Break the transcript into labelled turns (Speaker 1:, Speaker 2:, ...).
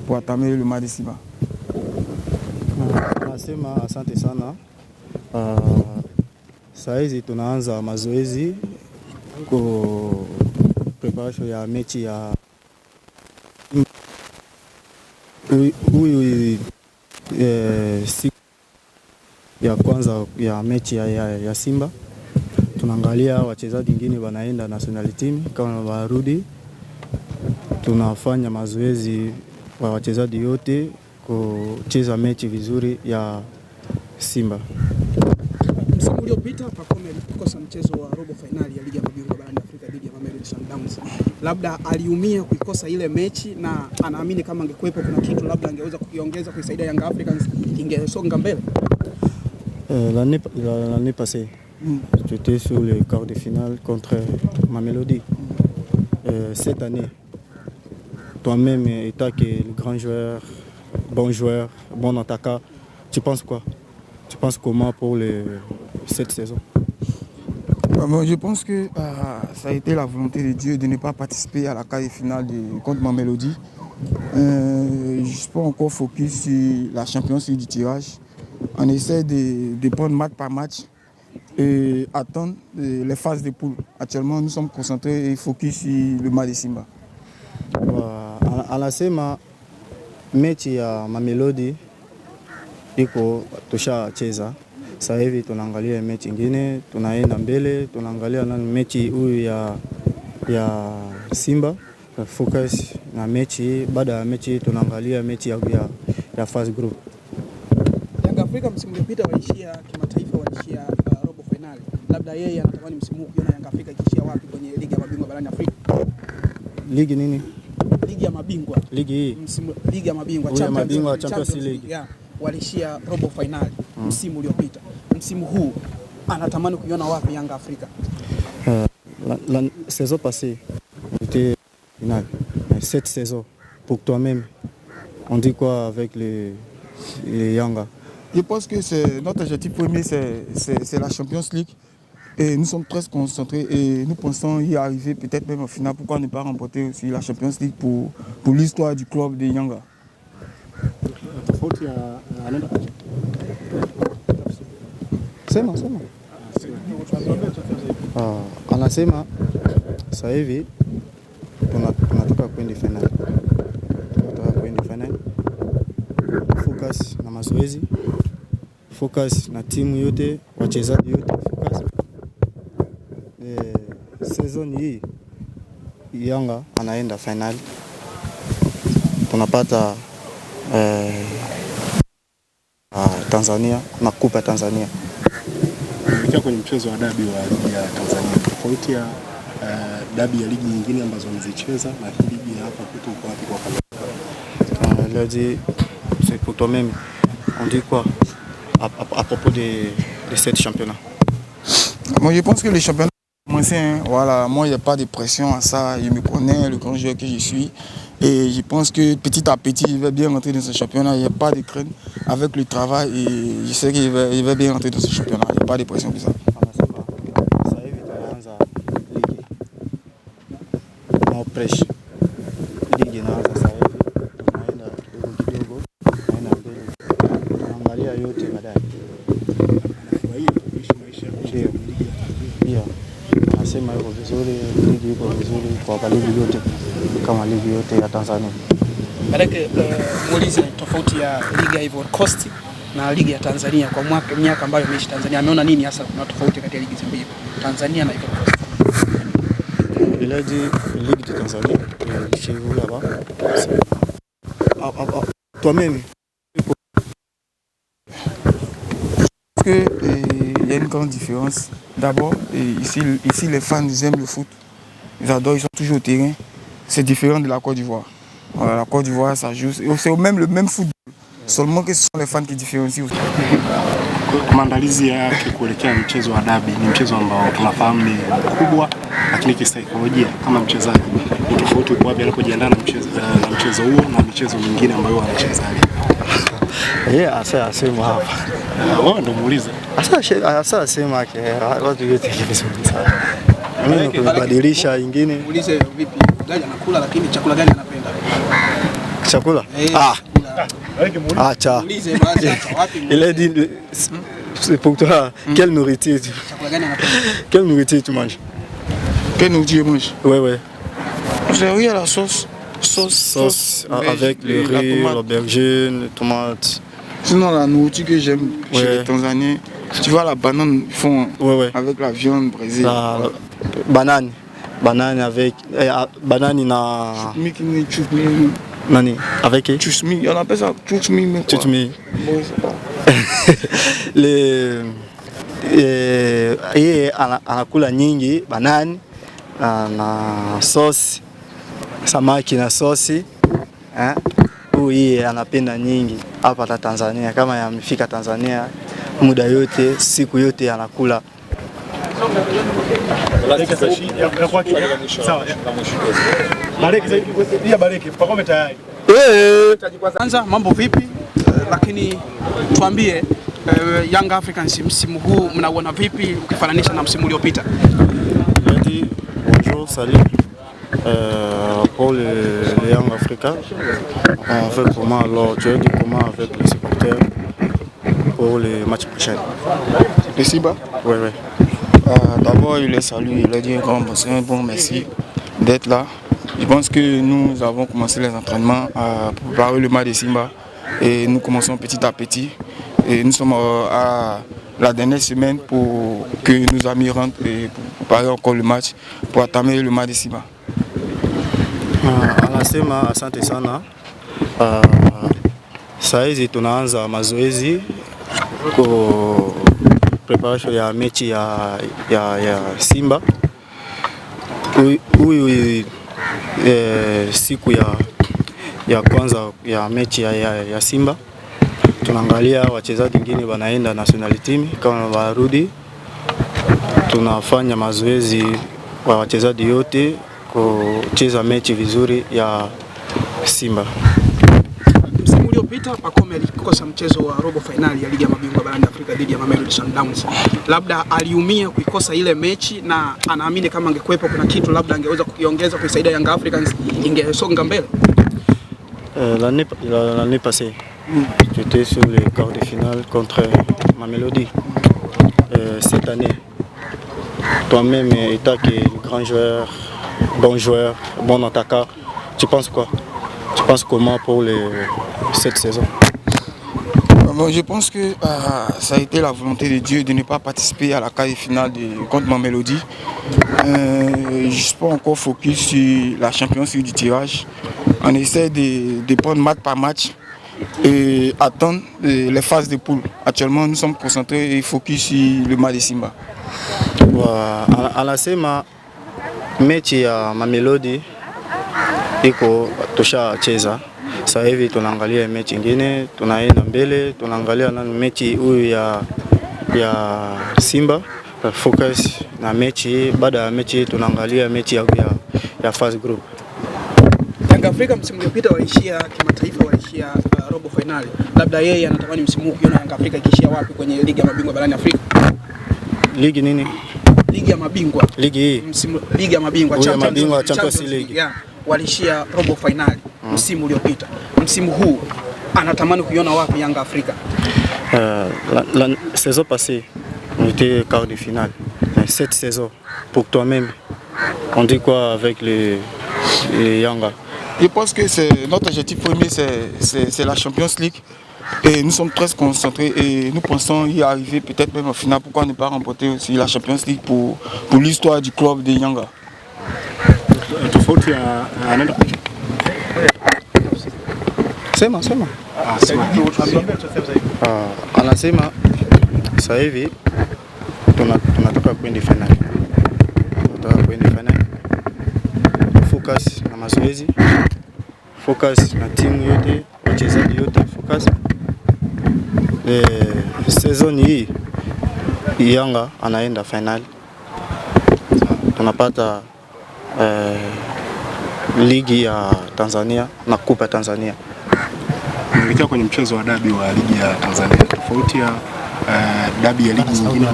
Speaker 1: pour entamer le match ici-bas.
Speaker 2: Nasema asante sana. Saizi tunaanza mazoezi kwa preparation ya mechi ya siku ya kwanza ya mechi ya Simba. Tunaangalia wachezaji wengine wanaenda national team kama warudi. Tunafanya mazoezi wa wachezaji yote kucheza mechi vizuri ya Simba.
Speaker 3: Msimu uliopita Pacome alikosa mchezo wa robo finali ya ligi ya mabingwa barani Afrika dhidi ya Mamelodi Sundowns. Labda aliumia kuikosa ile mechi na anaamini kama angekuepo kuna kitu labda angeweza kukiongeza kuisaidia Young Africans ingesonga mbele.
Speaker 2: L'année passée, j'étais sur le quart de finale contre Mamelodi. Cette année, toi-même étant que le grand joueur, bon attaquant, tu penses quoi? Tu penses comment pour cette saison?
Speaker 1: Bon, je pense que ça a été la volonté de Dieu de ne pas participer à la quart de finale contre Mamelodi. Je suis pas encore focus sur la Champions League du tirage. On essaie de prendre match par match et attendre les phases de poule. Actuellement, nous sommes concentrés et focus sur le match de Simba.
Speaker 2: Anasema mechi ya Mamelodi iko tushacheza. Sasa hivi tunaangalia mechi nyingine, tunaenda mbele, tunaangalia na mechi huyu ya Simba, focus na mechi. Baada ya mechi tunaangalia mechi ya first group.
Speaker 3: Young Africa msimu uliopita walishia kimataifa, walishia robo finali. Labda yeye anatamani msimu huu kuona Young Africa ikishia wapi kwenye ligi ya mabingwa barani Afrika?
Speaker 2: Ligi nini?
Speaker 3: Ligi ya mabingwa.
Speaker 2: Ligi hii.
Speaker 3: Ligi ya mabingwa,
Speaker 2: Champions League.
Speaker 3: Yeah. Walishia robo finali msimu uliopita. Msimu huu anatamani kuiona wapi Young Africa?
Speaker 2: La saison passée était finale. Cette saison, pour toi-même, on dit quoi avec les Yanga?
Speaker 1: Je pense que notre objectif premier, c'est la Champions League. Et nous sommes très concentrés et nous pensons y arriver peut-être même en finale. Pourquoi ne pas remporter aussi la Champions League pour l'histoire du club de Yanga?
Speaker 2: Sema. Anasema sasa hivi tunatoka kwenda finali. Focus na mazoezi. Focus na timu yote, wachezaji yote focus. Season hii Yanga anaenda finali. Tunapata Tanzania na kupa Tanzania.
Speaker 4: Kuelekea kwenye mchezo wa dabi wa ligi ya Tanzania. Tofauti ya dabi ya ligi nyingine ambazo mmezicheza na ligi ya hapa kwetu uko wapi kwa kama?
Speaker 2: Il a dit c'est pour toi-même. On dit quoi à propos de cette championnat?
Speaker 1: Moi je pense que le championnat voilà, moi il n'y a pas de pression à ça, je me connais le grand joueur que je suis et je pense que petit à petit il va bien rentrer dans ce championnat, il n'y a pas de crainte avec le travail et je sais qu'il va bien rentrer dans ce championnat, il n'y a pas de pression pour ça.
Speaker 2: Anasema yuko vizuri, ligi yuko vizuri kwa ligi yote kama ligi yote ya Tanzania.
Speaker 3: Baraka muulize tofauti ya ligi ya Ivory Coast na ligi ya Tanzania kwa miaka ambayo ameishi Tanzania. Ameona nini hasa kuna tofauti kati ya ligi mbili, Tanzania na Ivory Coast?
Speaker 2: Il a dit ligue de Tanzanie chez vous là-bas. Toi-même
Speaker 1: il y a une grande différence. D'abord, ici les fans ils aiment le foot. Ils adorent, ils sont toujours au terrain. C'est différent de la Côte d'Ivoire. Voilà, la Côte d'Ivoire, ça joue. C'est même le même football. Seulement que ce sont les fans qui différencient.
Speaker 4: Maandalizi yake kuelekea mchezo wa dabi ni mchezo ambao tunafahamu ni mkubwa, lakini kisaikolojia kama mchezaji ni tofauti kwa wapi anapojiandaa na mchezo huo na michezo mingine ambayo wanacheza.
Speaker 2: Asema hapa.
Speaker 4: Wao ndio muulize.
Speaker 2: Asa asema yake watu yote kivizuri sana. Mimi kubadilisha nyingine.
Speaker 3: Muulize vipi? ugali anakula, lakini chakula gani anapenda?
Speaker 2: Chakula? Acha. Il a dit, c'est pour toi, quelle nourriture Quelle nourriture tu manges?
Speaker 1: Quelle nourriture tu manges?
Speaker 2: Ouais.
Speaker 1: C'est riz à la sauce.
Speaker 2: Sauce avec le riz, l'aubergine, les tomates.
Speaker 1: Sinon, la nourriture que j'aime chez les Tanzaniens, tu vois la banane, ils font avec la viande braisée.
Speaker 2: Banane avec. Banane na. Nani? Avec qui?
Speaker 1: Chusmi, on appelle ça chusmi.
Speaker 2: Chusmi. Anakula nyingi banane na sauce, samaki na sauce. Huyu anapenda nyingi hapa Tanzania. Kama yamefika Tanzania muda yote, siku yote anakula.
Speaker 3: Kwanza mambo vipi? Lakini tuambie Young Africans msimu huu mnaona vipi ukifananisha na msimu uliopita?
Speaker 2: Bonjour, salut. Pour les Young Africains, on fait comment alors? Tu as dit comment avec les supporters pour les matchs prochains?
Speaker 1: De Simba?
Speaker 2: Oui.
Speaker 1: D'abord, il les salue, il leur dit un bon merci d'être là. Je pense que nous avons commencé les entraînements pour préparer le match de Simba et nous commençons petit à petit. Et nous sommes à la dernière semaine pour que nos amis rentrent et pour préparer encore le match, pour entamer le match de Simba.
Speaker 2: Anasema asante sana. Saizi tunaanza mazoezi kwa preparation ya mechi ya Simba. Huyu siku ya kwanza ya mechi ya Simba tunaangalia wachezaji wengine wanaenda national team, kama warudi tunafanya mazoezi wa wachezaji yote kucheza mechi vizuri ya Simba.
Speaker 3: Msimu uliopita Pacome alikosa mchezo wa robo finali ya ligi ya mabingwa barani Afrika dhidi ya Mamelodi Sundowns. Labda aliumia kuikosa ile mechi na anaamini kama angekuepo kuna kitu labda angeweza kukiongeza kuisaidia Young Africans ingesonga mbele.
Speaker 2: L'année passée, j'étais sur les quarts de finale contre Mamelodi. Cette année, toi-même étant grand joueur, bon joueur, bon attaquant, tu penses quoi? Tu penses comment pour cette saison?
Speaker 1: Je pense que ça a été la volonté de Dieu de ne pas participer à la quart de finale contre Mamelodi. Je ne suis pas encore focus sur la Champions League du tirage. On essaie de prendre match par match et attendre les phases de poule. Actuellement, nous sommes concentrés et focus sur le match de Simba.
Speaker 2: Anasema mechi ya Mamelodi iko tushacheza. Sasa hivi tunaangalia mechi nyingine, tunaenda mbele, tunaangalia na mechi huyu ya Simba, focus na mechi. Baada ya mechi tunaangalia mechi ya first group.
Speaker 3: Young Africa msimu uliopita walishia kimataifa, walishia robo finali. Labda yeye anatamani msimu huu kuona Young Africa ikishia wapi kwenye ligi ya mabingwa barani Afrika?
Speaker 2: Ligi nini?
Speaker 3: Ligi ya mabingwa.
Speaker 2: Ligi hii.
Speaker 3: Ligi ya mabingwa,
Speaker 2: Champions League.
Speaker 3: Yeah, walishia robo finali msimu uliopita. Msimu huu anatamani kuiona wapi Young Africa?
Speaker 2: La saison passée, on était quart de finale. Cette saison, pour toi-même, on dit quoi avec les Yanga?
Speaker 1: Je pense que notre objectif premier, c'est la Champions League. Et nous sommes très concentrés et nous pensons y arriver peut-être même en finale. Pourquoi ne pas remporter aussi la Champions League pour l'histoire du club de Yanga?
Speaker 2: Sema. Anasema sasa hivi tunatoka kwenda finali. Focus na mazoezi, focus na timu yote, wachezaji yote, focus. Season hii Yanga anaenda finali. Tunapata ligi ya Tanzania na kupa Tanzania.
Speaker 4: Kuelekea kwenye mchezo wa dabi wa ligi ya Tanzania, tofauti ya dabi ya ligi nyingine